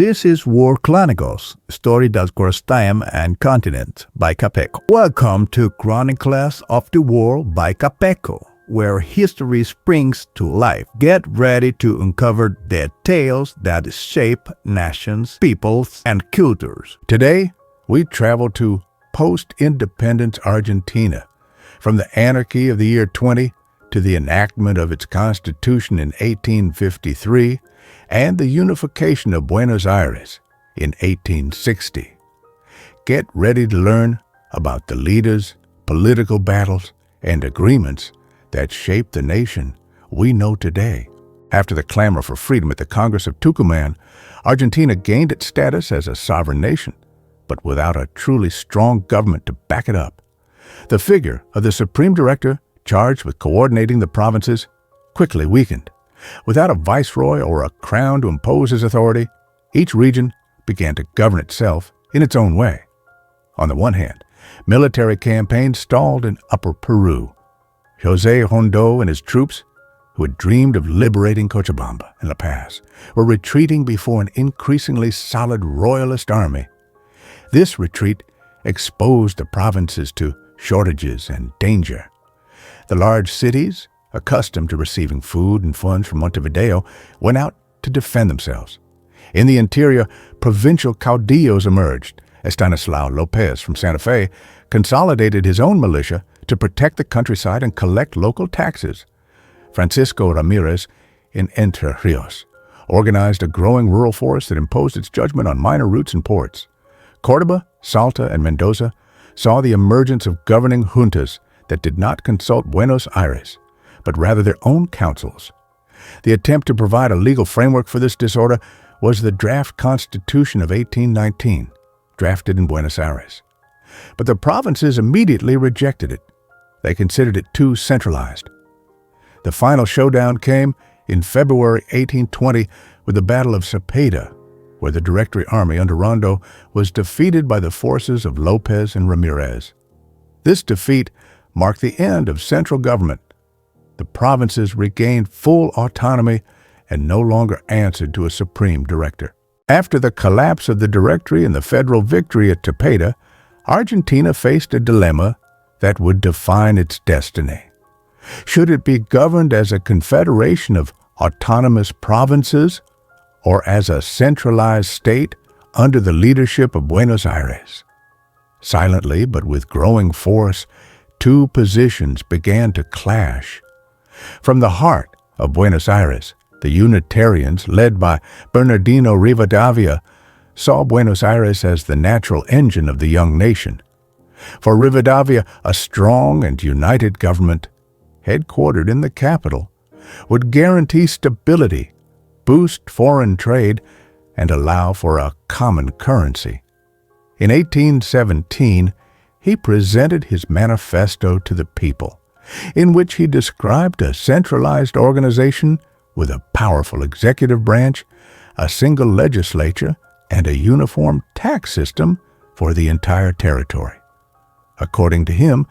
This is War Chronicles, story that cross time and continent by Capeco. Welcome to Chronicles of the War by Capeco, where history springs to life. Get ready to uncover the tales that shape nations, peoples, and cultures. Today, we travel to post-independence Argentina, from the anarchy of the year 20 to the enactment of its constitution in 1853 and the unification of Buenos Aires in 1860. Get ready to learn about the leaders, political battles, and agreements that shaped the nation we know today. After the clamor for freedom at the Congress of Tucumán, Argentina gained its status as a sovereign nation, but without a truly strong government to back it up. The figure of the Supreme Director charged with coordinating the provinces quickly weakened. Without a viceroy or a crown to impose his authority, each region began to govern itself in its own way. On the one hand, military campaigns stalled in Upper Peru. José Hondo and his troops, who had dreamed of liberating Cochabamba and La Paz, were retreating before an increasingly solid royalist army. This retreat exposed the provinces to shortages and danger. The large cities, accustomed to receiving food and funds from Montevideo, went out to defend themselves. In the interior, provincial caudillos emerged. Estanislao Lopez from Santa Fe consolidated his own militia to protect the countryside and collect local taxes. Francisco Ramirez in Entre Rios organized a growing rural force that imposed its judgment on minor routes and ports. Córdoba, Salta, and Mendoza saw the emergence of governing juntas that did not consult Buenos Aires, but rather their own councils. The attempt to provide a legal framework for this disorder was the draft Constitution of 1819, drafted in Buenos Aires. But the provinces immediately rejected it. They considered it too centralized. The final showdown came in February 1820 with the Battle of Cepeda, where the Directory Army under Rondo was defeated by the forces of Lopez and Ramirez. This defeat marked the end of central government. The provinces regained full autonomy and no longer answered to a supreme director. After the collapse of the Directory and the federal victory at Cepeda, Argentina faced a dilemma that would define its destiny. Should it be governed as a confederation of autonomous provinces or as a centralized state under the leadership of Buenos Aires? Silently, but with growing force, two positions began to clash. From the heart of Buenos Aires, the Unitarians, led by Bernardino Rivadavia, saw Buenos Aires as the natural engine of the young nation. For Rivadavia, a strong and united government, headquartered in the capital, would guarantee stability, boost foreign trade, and allow for a common currency. In 1817, he presented his manifesto to the people, in which he described a centralized organization with a powerful executive branch, a single legislature, and a uniform tax system for the entire territory. According to him,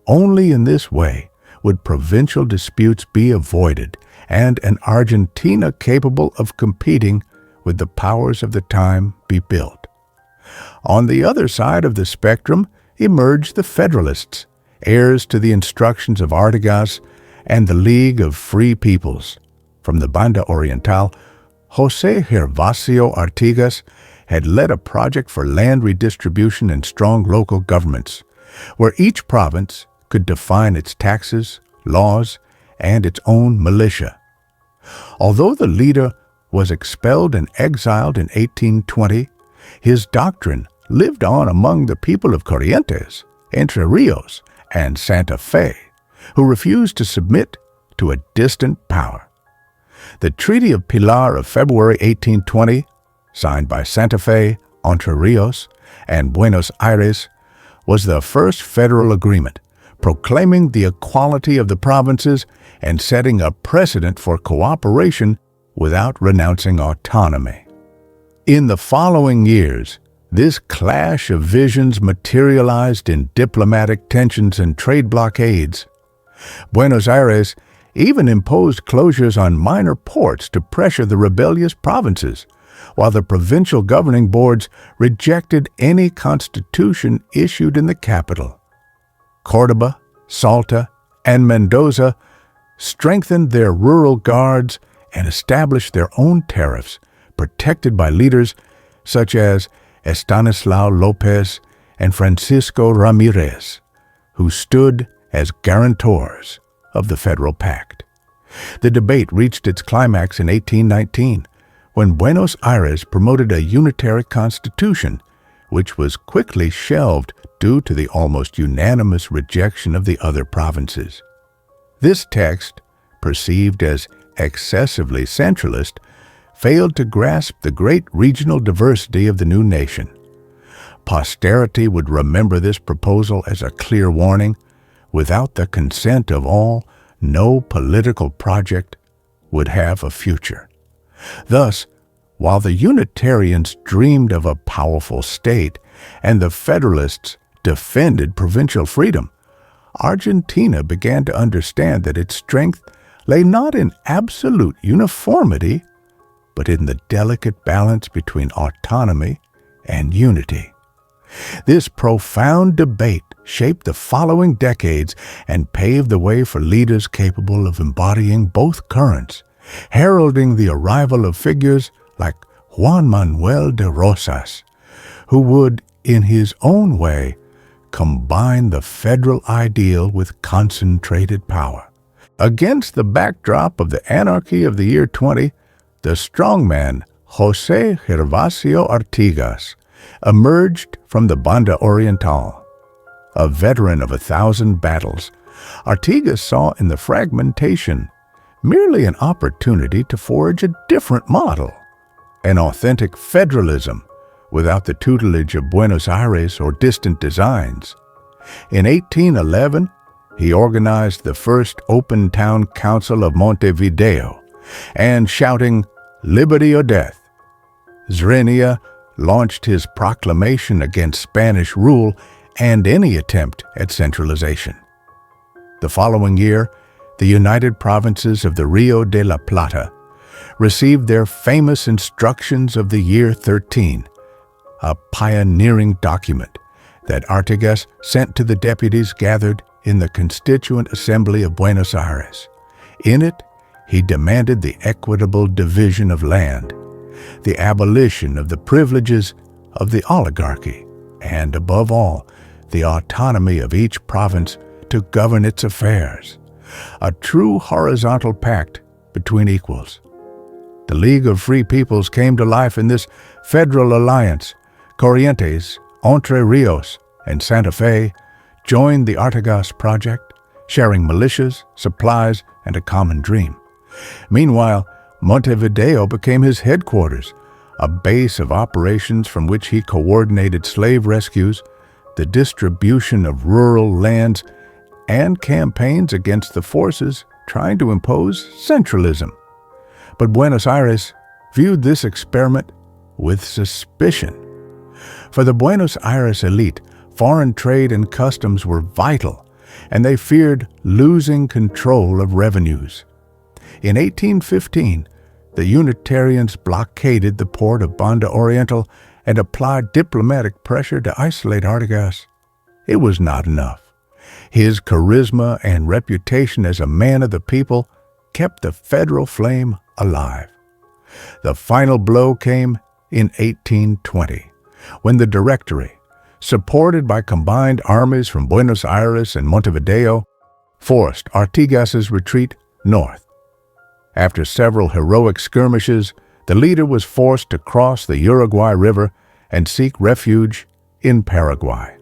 only in this way would provincial disputes be avoided and an Argentina capable of competing with the powers of the time be built. On the other side of the spectrum emerged the Federalists, heirs to the instructions of Artigas and the League of Free Peoples. From the Banda Oriental, José Gervasio Artigas had led a project for land redistribution and strong local governments, where each province could define its taxes, laws, and its own militia. Although the leader was expelled and exiled in 1820, his doctrine lived on among the people of Corrientes, Entre Rios, and Santa Fe, who refused to submit to a distant power. The Treaty of Pilar of February 1820, signed by Santa Fe, Entre Rios, and Buenos Aires, was the first federal agreement, proclaiming the equality of the provinces and setting a precedent for cooperation without renouncing autonomy. In the following years, this clash of visions materialized in diplomatic tensions and trade blockades. Buenos Aires even imposed closures on minor ports to pressure the rebellious provinces, while the provincial governing boards rejected any constitution issued in the capital. Córdoba, Salta, and Mendoza strengthened their rural guards and established their own tariffs, protected by leaders such as Estanislao López and Francisco Ramírez, who stood as guarantors of the Federal Pact. The debate reached its climax in 1819, when Buenos Aires promoted a unitary constitution, which was quickly shelved due to the almost unanimous rejection of the other provinces. This text, perceived as excessively centralist, failed to grasp the great regional diversity of the new nation. Posterity would remember this proposal as a clear warning: without the consent of all, no political project would have a future. Thus, while the Unitarians dreamed of a powerful state and the Federalists defended provincial freedom, Argentina began to understand that its strength lay not in absolute uniformity, but in the delicate balance between autonomy and unity. This profound debate shaped the following decades and paved the way for leaders capable of embodying both currents, heralding the arrival of figures like Juan Manuel de Rosas, who would, in his own way, combine the federal ideal with concentrated power. Against the backdrop of the anarchy of the year 20, the strongman José Gervasio Artigas emerged from the Banda Oriental. A veteran of 1,000 battles, Artigas saw in the fragmentation merely an opportunity to forge a different model, an authentic federalism without the tutelage of Buenos Aires or distant designs. In 1811, he organized the first open town council of Montevideo, and shouting, "Liberty or death," Zrenia launched his proclamation against Spanish rule and any attempt at centralization. The following year, the United Provinces of the Rio de la Plata received their famous Instructions of the Year 13, a pioneering document that Artigas sent to the deputies gathered in the Constituent Assembly of Buenos Aires. In it, he demanded the equitable division of land, the abolition of the privileges of the oligarchy, and, above all, the autonomy of each province to govern its affairs, a true horizontal pact between equals. The League of Free Peoples came to life in this federal alliance. Corrientes, Entre Rios, and Santa Fe joined the Artigas project, sharing militias, supplies, and a common dream. Meanwhile, Montevideo became his headquarters, a base of operations from which he coordinated slave rescues, the distribution of rural lands, and campaigns against the forces trying to impose centralism. But Buenos Aires viewed this experiment with suspicion. For the Buenos Aires elite, foreign trade and customs were vital, and they feared losing control of revenues. In 1815, the Unitarians blockaded the port of Banda Oriental and applied diplomatic pressure to isolate Artigas. It was not enough. His charisma and reputation as a man of the people kept the federal flame alive. The final blow came in 1820, when the Directory, supported by combined armies from Buenos Aires and Montevideo, forced Artigas's retreat north. After several heroic skirmishes, the leader was forced to cross the Uruguay River and seek refuge in Paraguay.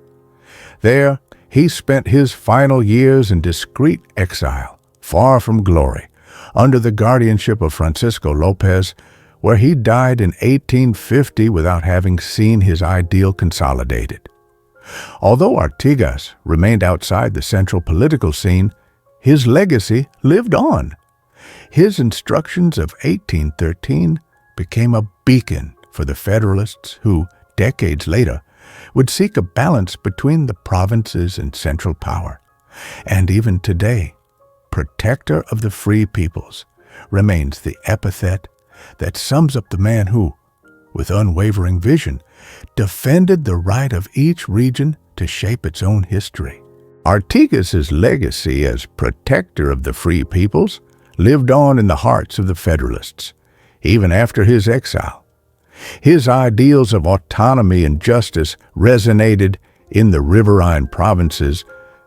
There, he spent his final years in discreet exile, far from glory, under the guardianship of Francisco López, where he died in 1850 without having seen his ideal consolidated. Although Artigas remained outside the central political scene, his legacy lived on. His Instructions of 1813 became a beacon for the Federalists who, decades later, would seek a balance between the provinces and central power. And even today, protector of the free peoples remains the epithet that sums up the man who, with unwavering vision, defended the right of each region to shape its own history. Artigas' legacy as protector of the free peoples lived on in the hearts of the Federalists, even after his exile. His ideals of autonomy and justice resonated in the riverine provinces,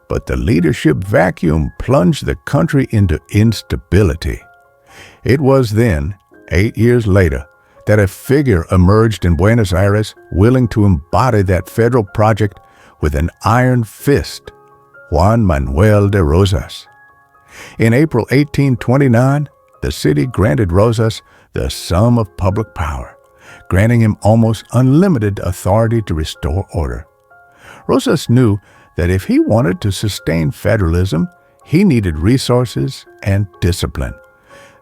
but the leadership vacuum plunged the country into instability. It was then, 8 years later, that a figure emerged in Buenos Aires willing to embody that federal project with an iron fist: Juan Manuel de Rosas. In April 1829, the city granted Rosas the sum of public power, granting him almost unlimited authority to restore order. Rosas knew that if he wanted to sustain federalism, he needed resources and discipline.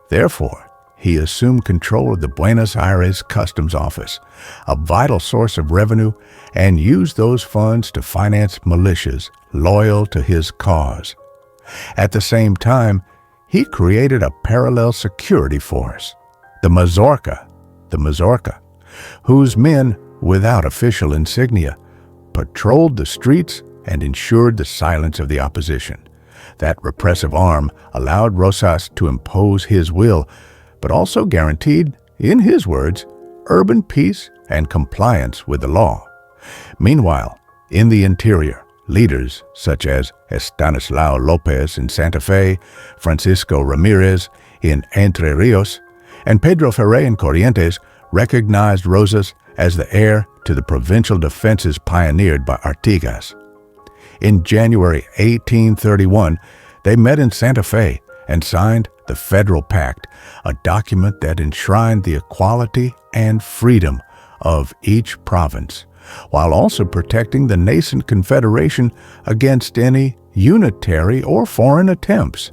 Therefore, he assumed control of the Buenos Aires Customs Office, a vital source of revenue, and used those funds to finance militias loyal to his cause. At the same time, he created a parallel security force, the Mazorca, whose men, without official insignia, patrolled the streets and ensured the silence of the opposition. That repressive arm allowed Rosas to impose his will, but also guaranteed, in his words, urban peace and compliance with the law. Meanwhile, in the interior, leaders such as Estanislao Lopez in Santa Fe, Francisco Ramirez in Entre Rios, and Pedro Ferrer in Corrientes recognized Rosas as the heir to the provincial defenses pioneered by Artigas. In January 1831, they met in Santa Fe and signed the Federal Pact, a document that enshrined the equality and freedom of each province, while also protecting the nascent confederation against any unitary or foreign attempts.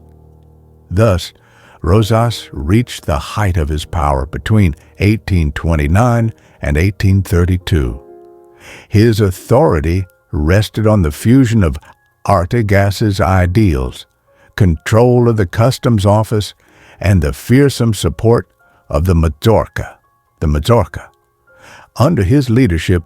Thus, Rosas reached the height of his power between 1829 and 1832. His authority rested on the fusion of Artigas' ideals, control of the customs office, and the fearsome support of the Mazorca. Under his leadership,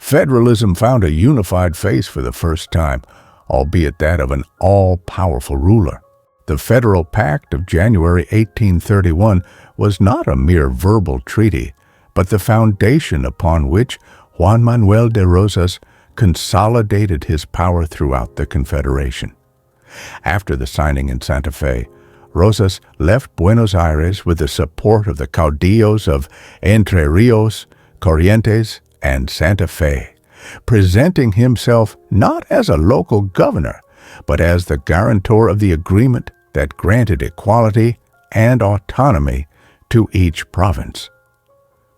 federalism found a unified face for the first time, albeit that of an all-powerful ruler. The Federal Pact of January 1831 was not a mere verbal treaty, but the foundation upon which Juan Manuel de Rosas consolidated his power throughout the Confederation. After the signing in Santa Fe, Rosas left Buenos Aires with the support of the caudillos of Entre Rios, Corrientes, and Santa Fe, presenting himself not as a local governor, but as the guarantor of the agreement that granted equality and autonomy to each province.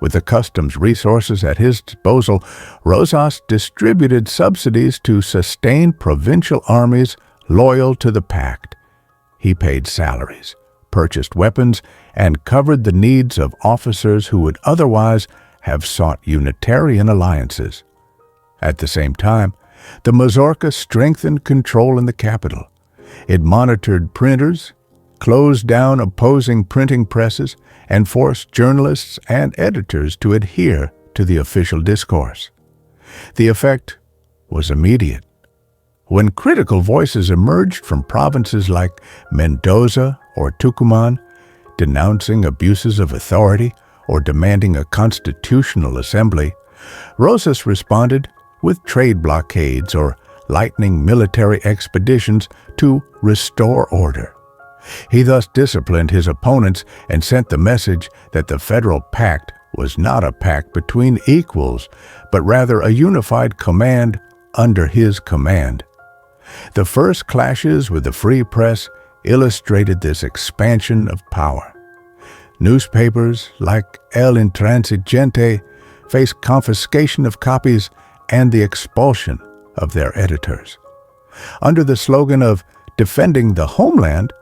With the customs resources at his disposal, Rosas distributed subsidies to sustain provincial armies loyal to the pact. He paid salaries, purchased weapons, and covered the needs of officers who would otherwise have sought Unitarian alliances. At the same time, the Mazorca strengthened control in the capital. It monitored printers, closed down opposing printing presses, and forced journalists and editors to adhere to the official discourse. The effect was immediate. When critical voices emerged from provinces like Mendoza or Tucumán, denouncing abuses of authority or demanding a constitutional assembly, Rosas responded with trade blockades or lightning military expeditions to restore order. He thus disciplined his opponents and sent the message that the Federal Pact was not a pact between equals, but rather a unified command under his command. The first clashes with the free press illustrated this expansion of power. Newspapers like El Intransigente faced confiscation of copies and the expulsion of their editors. Under the slogan of defending the homeland,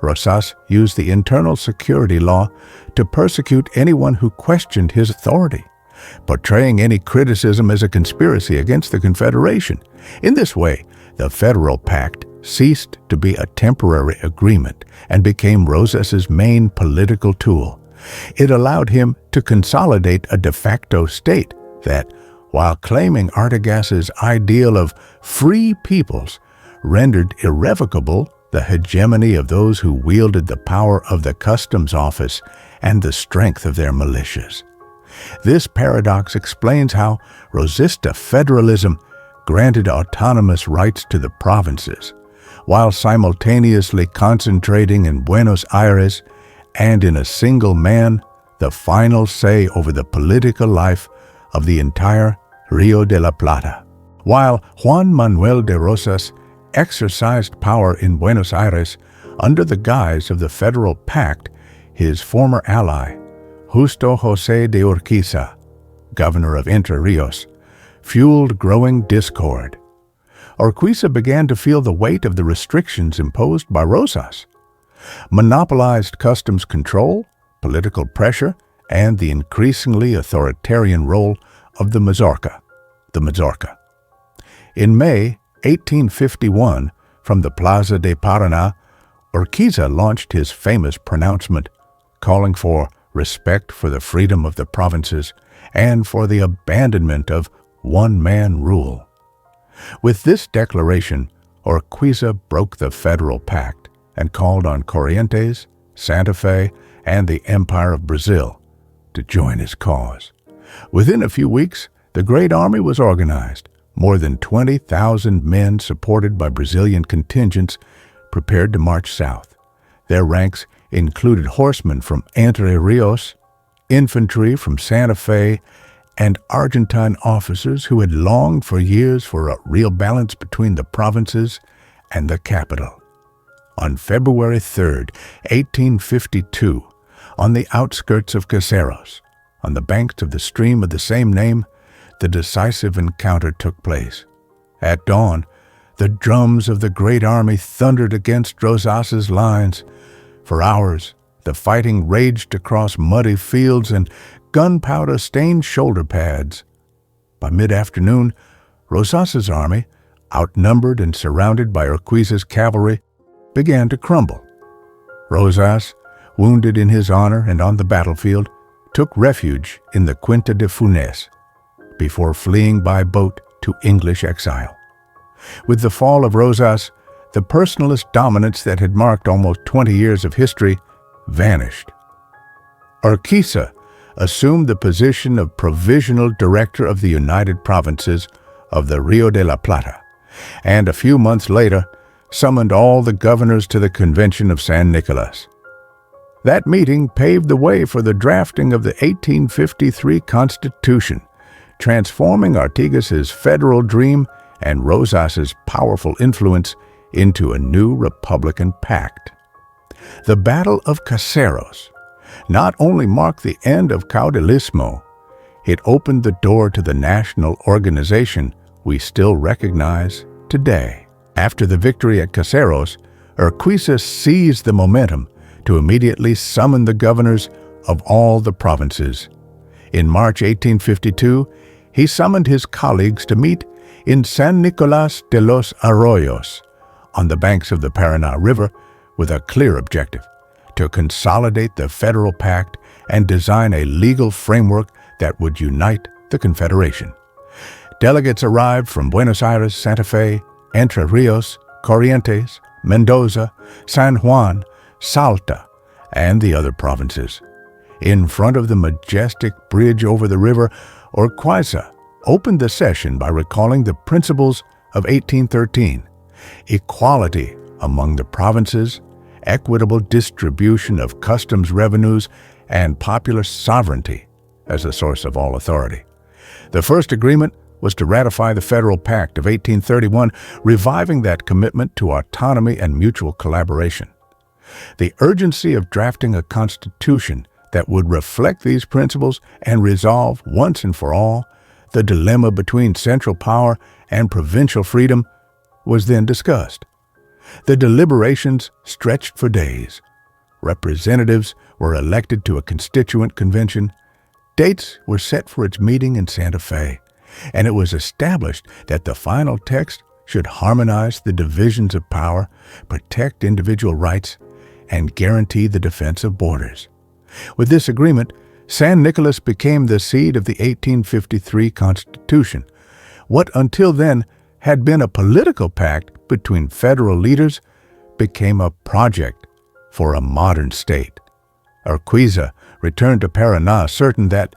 Rosas used the internal security law to persecute anyone who questioned his authority, portraying any criticism as a conspiracy against the Confederation. In this way, the Federal Pact ceased to be a temporary agreement and became Rosas's main political tool, It allowed him to consolidate a de facto state that, while claiming Artigas's ideal of free peoples, rendered irrevocable the hegemony of those who wielded the power of the customs office and the strength of their militias. This paradox explains how Rosista federalism granted autonomous rights to the provinces, while simultaneously concentrating in Buenos Aires and in a single man the final say over the political life of the entire Rio de la Plata. While Juan Manuel de Rosas exercised power in Buenos Aires under the guise of the Federal Pact, his former ally, Justo José de Urquiza, governor of Entre Rios, fueled growing discord. Urquiza began to feel the weight of the restrictions imposed by Rosas. Monopolized customs control, political pressure, and the increasingly authoritarian role of the Mazorca. In May 1851, from the Plaza de Paraná, Urquiza launched his famous pronouncement calling for respect for the freedom of the provinces and for the abandonment of one-man rule. With this declaration, Urquiza broke the Federal Pact and called on Corrientes, Santa Fe, and the Empire of Brazil to join his cause. Within a few weeks, the Great Army was organized. More than 20,000 men supported by Brazilian contingents prepared to march south. Their ranks included horsemen from Entre Rios, infantry from Santa Fe, and Argentine officers who had longed for years for a real balance between the provinces and the capital. On February 3, 1852, on the outskirts of Caseros, on the banks of the stream of the same name, the decisive encounter took place. At dawn, the drums of the Great Army thundered against Rosas's lines. For hours, the fighting raged across muddy fields and gunpowder-stained shoulder pads. By mid-afternoon, Rosas's army, outnumbered and surrounded by Urquiza's cavalry, began to crumble. Rosas, wounded in his honor and on the battlefield, took refuge in the Quinta de Funes, before fleeing by boat to English exile. With the fall of Rosas, the personalist dominance that had marked almost 20 years of history vanished. Urquiza assumed the position of provisional director of the United Provinces of the Rio de la Plata, and a few months later summoned all the governors to the Convention of San Nicolás. That meeting paved the way for the drafting of the 1853 Constitution, transforming Artigas's federal dream and Rosas's powerful influence into a new Republican pact. The Battle of Caseros not only marked the end of caudillismo, it opened the door to the national organization we still recognize today. After the victory at Caseros, Urquiza seized the momentum to immediately summon the governors of all the provinces. In March 1852, he summoned his colleagues to meet in San Nicolás de los Arroyos, on the banks of the Paraná River, with a clear objective: to consolidate the Federal Pact and design a legal framework that would unite the Confederation. Delegates arrived from Buenos Aires, Santa Fe, Entre Rios, Corrientes, Mendoza, San Juan, Salta, and the other provinces. In front of the majestic bridge over the river, Urquiza opened the session by recalling the principles of 1813: equality among the provinces, equitable distribution of customs revenues, and popular sovereignty as the source of all authority. The first agreement was to ratify the Federal Pact of 1831, reviving that commitment to autonomy and mutual collaboration. The urgency of drafting a constitution that would reflect these principles and resolve once and for all the dilemma between central power and provincial freedom was then discussed. The deliberations stretched for days. Representatives were elected to a constituent convention. Dates were set for its meeting in Santa Fe, and it was established that the final text should harmonize the divisions of power, protect individual rights, and guarantee the defense of borders. With this agreement, San Nicolás became the seat of the 1853 Constitution. What until then had been a political pact between federal leaders became a project for a modern state. Urquiza returned to Paraná certain that,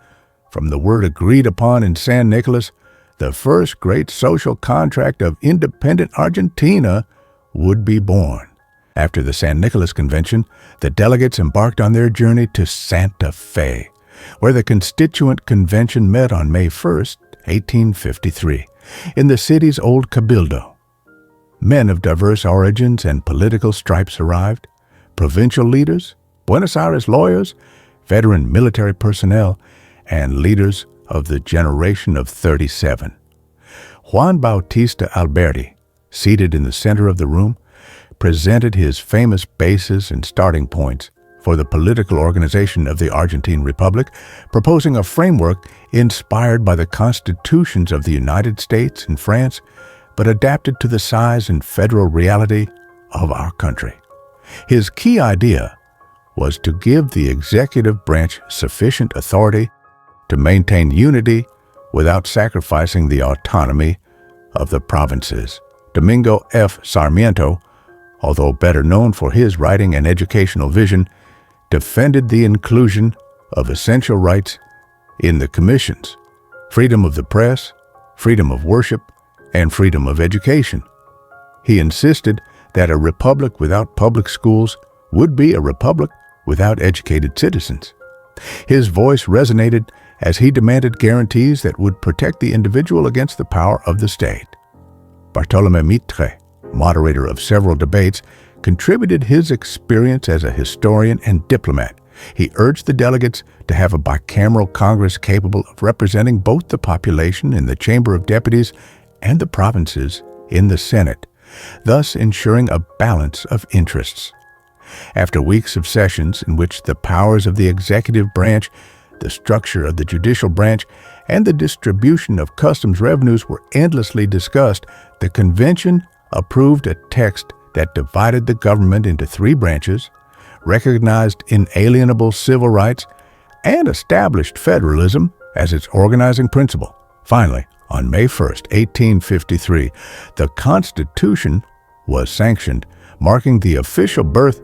from the word agreed upon in San Nicolás, the first great social contract of independent Argentina would be born. After the San Nicolás Convention, the delegates embarked on their journey to Santa Fe, where the Constituent Convention met on May 1st, 1853, in the city's old cabildo. Men of diverse origins and political stripes arrived: provincial leaders, Buenos Aires lawyers, veteran military personnel, and leaders of the generation of 37. Juan Bautista Alberti, seated in the center of the room, presented his famous bases and starting points for the political organization of the Argentine Republic, proposing a framework inspired by the constitutions of the United States and France, but adapted to the size and federal reality of our country. His key idea was to give the executive branch sufficient authority to maintain unity without sacrificing the autonomy of the provinces. Domingo F. Sarmiento, although better known for his writing and educational vision, defended the inclusion of essential rights in the commissions: freedom of the press, freedom of worship, and freedom of education. He insisted that a republic without public schools would be a republic without educated citizens. His voice resonated as he demanded guarantees that would protect the individual against the power of the state. Bartolomé Mitre, moderator of several debates, contributed his experience as a historian and diplomat. He urged the delegates to have a bicameral Congress capable of representing both the population in the Chamber of Deputies and the provinces in the Senate, thus ensuring a balance of interests. After weeks of sessions in which the powers of the executive branch, the structure of the judicial branch, and the distribution of customs revenues were endlessly discussed, the convention approved a text that divided the government into three branches, recognized inalienable civil rights, and established federalism as its organizing principle. Finally, on May 1st, 1853, the Constitution was sanctioned, marking the official birth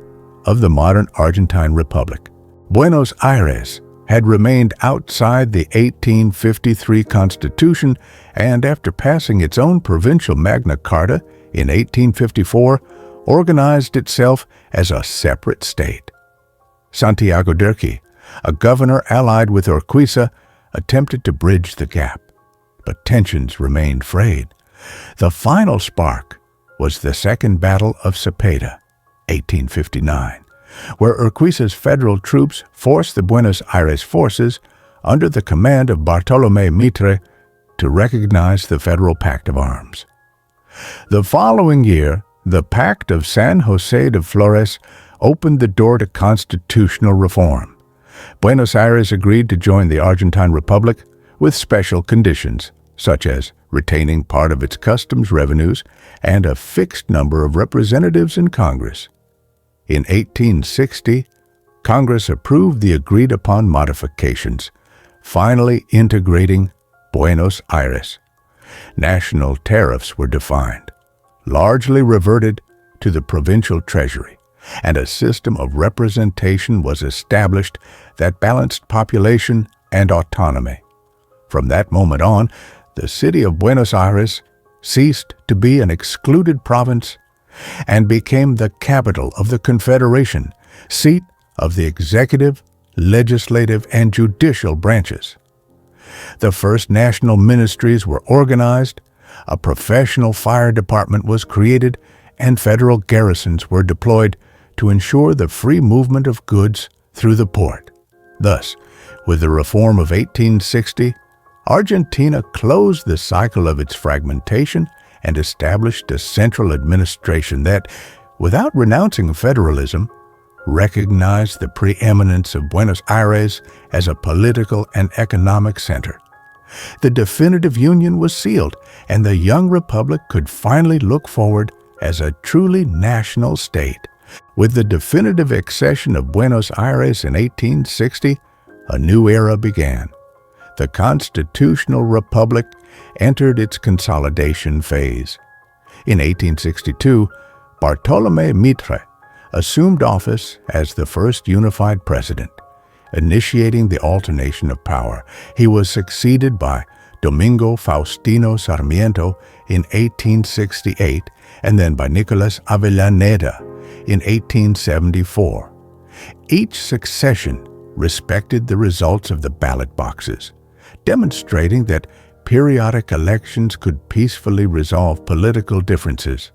of the modern Argentine Republic. Buenos Aires had remained outside the 1853 Constitution, and after passing its own provincial Magna Carta in 1854, organized itself as a separate state. Santiago Derqui, a governor allied with Urquiza, attempted to bridge the gap, but tensions remained frayed. The final spark was the Second Battle of Cepeda, 1859, where Urquiza's federal troops forced the Buenos Aires forces, under the command of Bartolomé Mitre, to recognize the Federal Pact of Arms. The following year, the Pact of San José de Flores opened the door to constitutional reform. Buenos Aires agreed to join the Argentine Republic with special conditions, such as retaining part of its customs revenues and a fixed number of representatives in Congress. In 1860, Congress approved the agreed-upon modifications, finally integrating Buenos Aires. National tariffs were defined, largely reverted to the provincial treasury, and a system of representation was established that balanced population and autonomy. From that moment on, the city of Buenos Aires ceased to be an excluded province and became the capital of the Confederation, seat of the executive, legislative, and judicial branches. The first national ministries were organized, a professional fire department was created, and federal garrisons were deployed to ensure the free movement of goods through the port. Thus, with the reform of 1860, Argentina closed the cycle of its fragmentation and established a central administration that, without renouncing federalism, recognized the preeminence of Buenos Aires as a political and economic center. The definitive union was sealed, and the young republic could finally look forward as a truly national state, With the definitive accession of Buenos Aires in 1860, a new era began. The constitutional republic entered its consolidation phase. In 1862, Bartolomé Mitre assumed office as the first unified president, initiating the alternation of power. He was succeeded by Domingo Faustino Sarmiento in 1868 and then by Nicolás Avellaneda in 1874. Each succession respected the results of the ballot boxes, demonstrating that periodic elections could peacefully resolve political differences.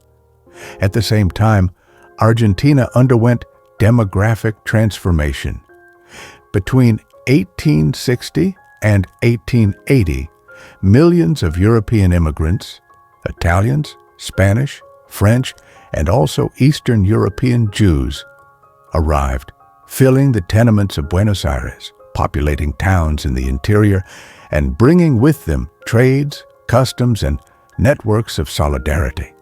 At the same time, Argentina underwent demographic transformation. Between 1860 and 1880, millions of European immigrants, Italians, Spanish, French, and also Eastern European Jews, arrived, filling the tenements of Buenos Aires, populating towns in the interior, and bringing with them trades, customs, and networks of solidarity.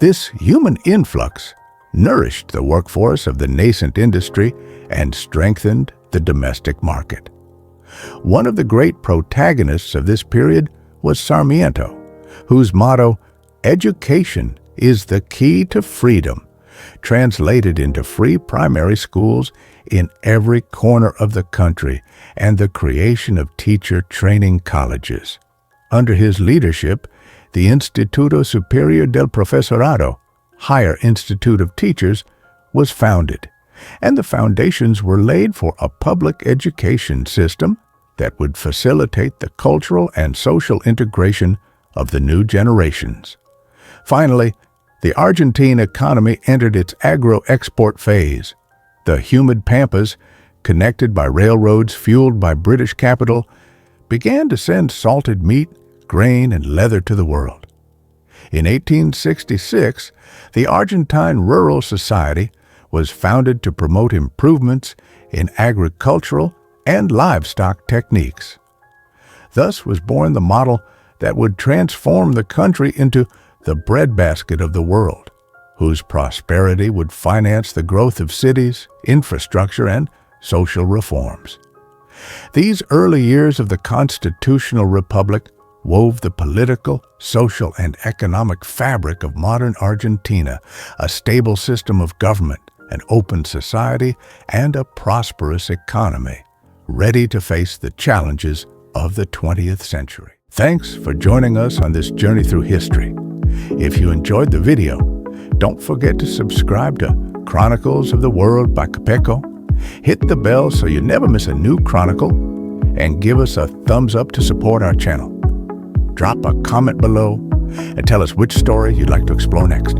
This human influx nourished the workforce of the nascent industry and strengthened the domestic market. One of the great protagonists of this period was Sarmiento, whose motto, "Education is the key to freedom," translated into free primary schools in every corner of the country and the creation of teacher training colleges. Under his leadership, the Instituto Superior del Profesorado, Higher Institute of Teachers, was founded, and the foundations were laid for a public education system that would facilitate the cultural and social integration of the new generations. Finally, the Argentine economy entered its agro-export phase. The humid pampas, connected by railroads fueled by British capital, began to send salted meat, grain, and leather to the world. In 1866, the Argentine Rural Society was founded to promote improvements in agricultural and livestock techniques. Thus was born the model that would transform the country into the breadbasket of the world, whose prosperity would finance the growth of cities, infrastructure, and social reforms. These early years of the constitutional republic wove the political, social, and economic fabric of modern Argentina, a stable system of government, an open society, and a prosperous economy, ready to face the challenges of the 20th century. Thanks for joining us on this journey through history. If you enjoyed the video, don't forget to subscribe to Chronicles of the World by Capeco, hit the bell so you never miss a new chronicle, and give us a thumbs up to support our channel. Drop a comment below and tell us which story you'd like to explore next.